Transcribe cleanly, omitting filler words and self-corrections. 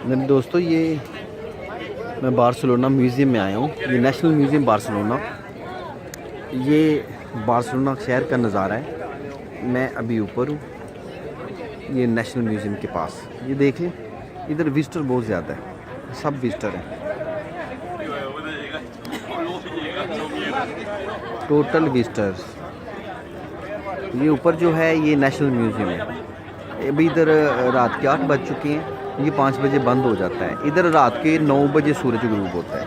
मेरे दोस्तों, ये मैं बार्सिलोना म्यूज़ियम में आया हूँ। ये नेशनल म्यूज़ियम बार्सिलोना, ये बार्सिलोना शहर का नज़ारा है। मैं अभी ऊपर हूँ, ये नेशनल म्यूज़ियम के पास। ये देख लें, इधर विज़िटर बहुत ज़्यादा है, सब विज़िटर हैं, टोटल विज़िटर्स। ये ऊपर जो है ये नेशनल म्यूज़ियम है। अभी इधर रात के 8 बज चुके हैं, ये 5 बजे बंद हो जाता है। इधर रात के 9 बजे सूरज गुरूब होता है।